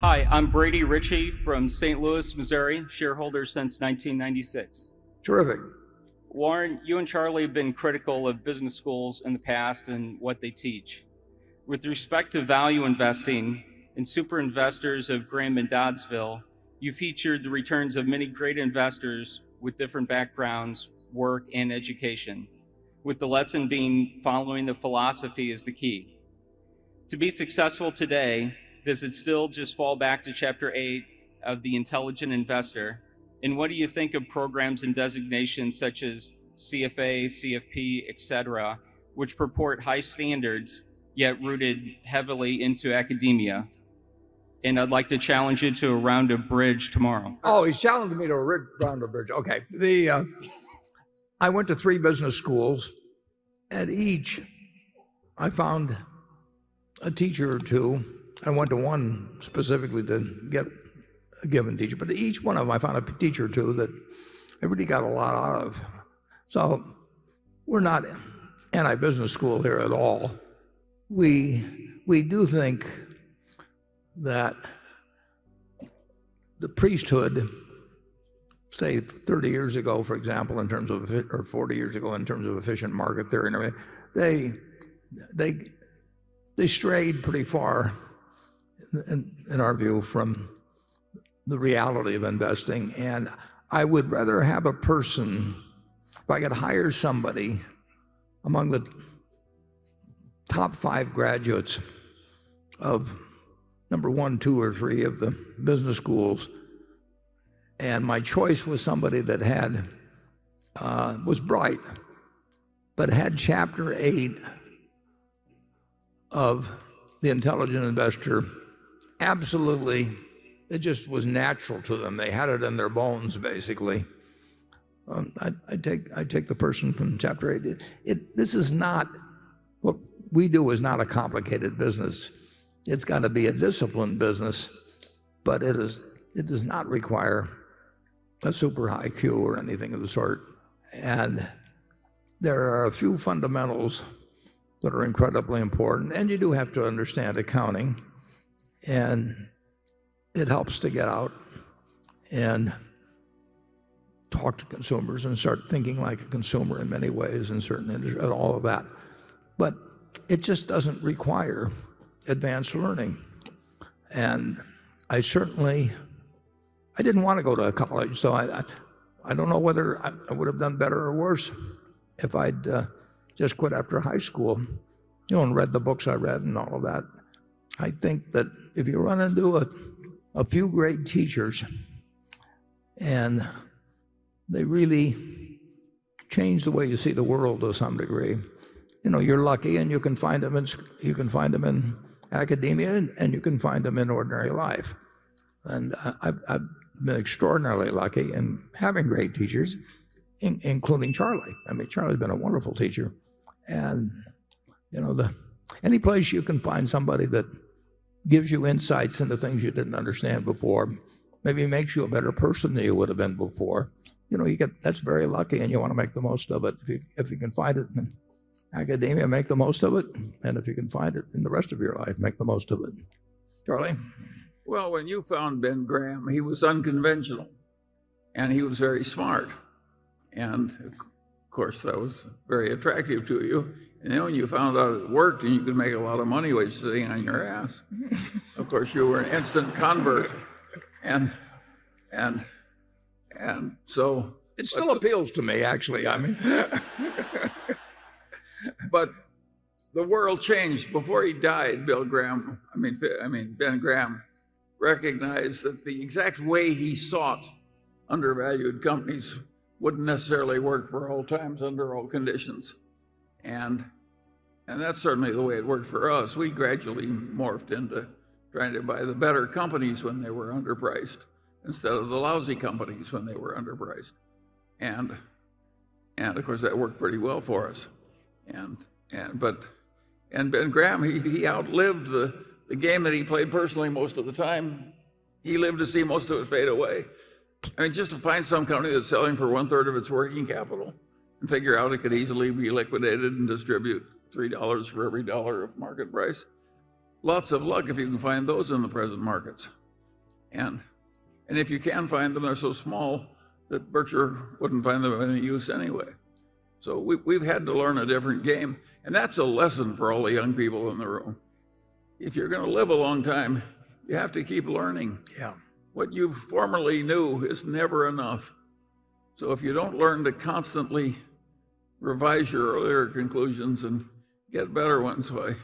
Hi, I'm Brady Ritchie from St. Louis, Missouri, shareholder since 1996. Terrific. Warren, you and Charlie have been critical of business schools in the past and what they teach. With respect to value investing in Superinvestors of Graham-and-Doddsville, you featured the returns of many great investors with different backgrounds, work, and education, with the lesson being following the philosophy is the key. To be successful today, does it still just fall back to Chapter 8 of The Intelligent Investor? And what do you think of programs and designations such as CFA, CFP, etc., which purport high standards, yet rooted heavily into academia? And I'd like to challenge you to a round of bridge tomorrow. Oh, he's challenging me to a round of bridge. Okay. I went to 3 business schools. At each, I found a teacher or two. I went to one specifically to get a given teacher, but each one of them I found a teacher or two that I really got a lot out of. So we're not anti-business school here at all. We do think that the priesthood, say 30 years ago, for example, in terms of, or 40 years ago, in terms of efficient market theory and everything, they strayed pretty far, in our view, from the reality of investing. And I would rather have a person, if I could hire somebody among the top 5 graduates of number 1, 2, or 3 of the business schools, and my choice was somebody that had was bright, but had Chapter 8 of The Intelligent Investor. Absolutely, it just was natural to them. They had it in their bones, basically. I take the person from Chapter 8. This is not, what we do is not a complicated business. It's got to be a disciplined business, but it does not require a super high IQ or anything of the sort. And there are a few fundamentals that are incredibly important, and you do have to understand accounting, and it helps to get out and talk to consumers and start thinking like a consumer in many ways in certain industries and all of that. But it just doesn't require advanced learning. And I didn't want to go to college, so I don't know whether I would have done better or worse if I'd just quit after high school, and read the books I read and all of that. I think that if you run into a few great teachers and they really change the way you see the world to some degree, you're lucky, and you can find them in academia, and you can find them in ordinary life. And I've been extraordinarily lucky in having great teachers, including Charlie. I mean, Charlie's been a wonderful teacher. And any place you can find somebody that gives you insights into things you didn't understand before, maybe makes you a better person than you would have been before, that's very lucky, and you want to make the most of it. If you can find it in academia, make the most of it, and if you can find it in the rest of your life, make the most of it. Charlie? Well, when you found Ben Graham, he was unconventional, and he was very smart. And of course, that was very attractive to you. And then when you found out it worked and you could make a lot of money while sitting on your ass, of course, you were an instant convert. And so it still appeals to me, actually. I mean, but the world changed before he died. Ben Graham recognized that the exact way he sought undervalued companies wouldn't necessarily work for all times under all conditions. And that's certainly the way it worked for us. We gradually morphed into trying to buy the better companies when they were underpriced instead of the lousy companies when they were underpriced. And of course that worked pretty well for us. And Ben Graham, he outlived the game that he played personally most of the time. He lived to see most of it fade away. I mean, just to find some company that's selling for 1/3 of its working capital and figure out it could easily be liquidated and distribute $3 for every dollar of market price. Lots of luck if you can find those in the present markets. And if you can find them, they're so small that Berkshire wouldn't find them of any use anyway. So we've had to learn a different game. And that's a lesson for all the young people in the room. If you're going to live a long time, you have to keep learning. Yeah. What you formerly knew is never enough. So if you don't learn to constantly revise your earlier conclusions and get better ones, why,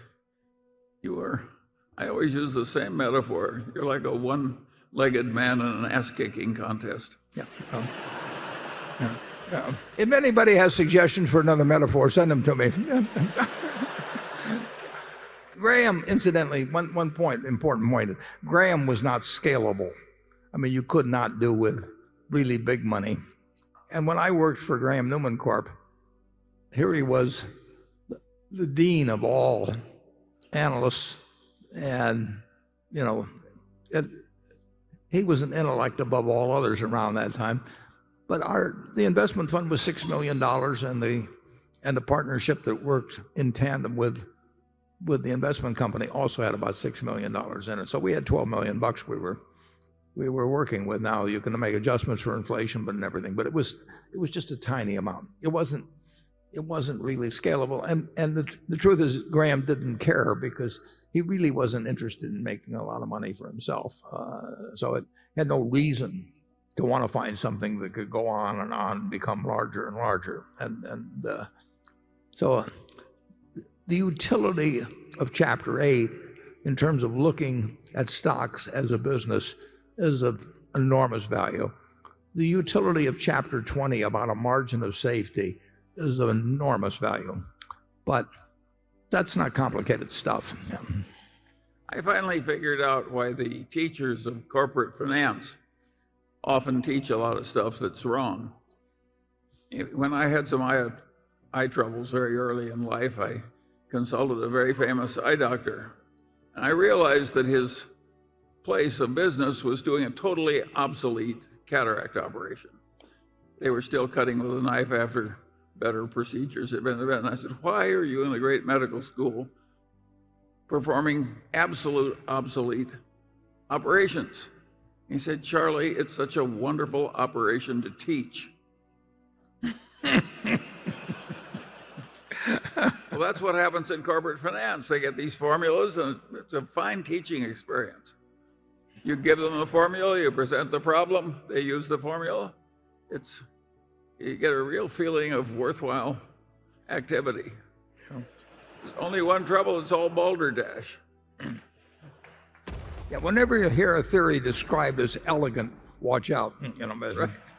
I always use the same metaphor. You're like a one-legged man in an ass-kicking contest. Yeah. If anybody has suggestions for another metaphor, send them to me. Graham, incidentally, one point, important point, Graham was not scalable. I mean, you could not do with really big money. And when I worked for Graham Newman Corp., here he was, the dean of all analysts, and, he was an intellect above all others around that time. But the investment fund was $6 million, and the partnership that worked in tandem with the investment company also had about $6 million in it. So we had $12 million we were working with. Now you can make adjustments for inflation, but and everything. But it was just a tiny amount. It wasn't really scalable. And the truth is, Graham didn't care because he really wasn't interested in making a lot of money for himself. So it had no reason to want to find something that could go on and become larger and larger. So the utility of Chapter 8 in terms of looking at stocks as a business is of enormous value. The utility of Chapter 20 about a margin of safety is of enormous value. But that's not complicated stuff. Yeah. I finally figured out why the teachers of corporate finance often teach a lot of stuff that's wrong. When I had some eye troubles very early in life, I consulted a very famous eye doctor. And I realized that his place of business was doing a totally obsolete cataract operation. They were still cutting with a knife after better procedures had been invented. And I said, why are you in a great medical school performing absolute obsolete operations? He said, Charlie, it's such a wonderful operation to teach. Well, that's what happens in corporate finance. They get these formulas, and it's a fine teaching experience. You give them the formula, you present the problem, they use the formula. You get a real feeling of worthwhile activity. There's only one trouble, it's all balderdash. Yeah, whenever you hear a theory described as elegant, watch out. Right.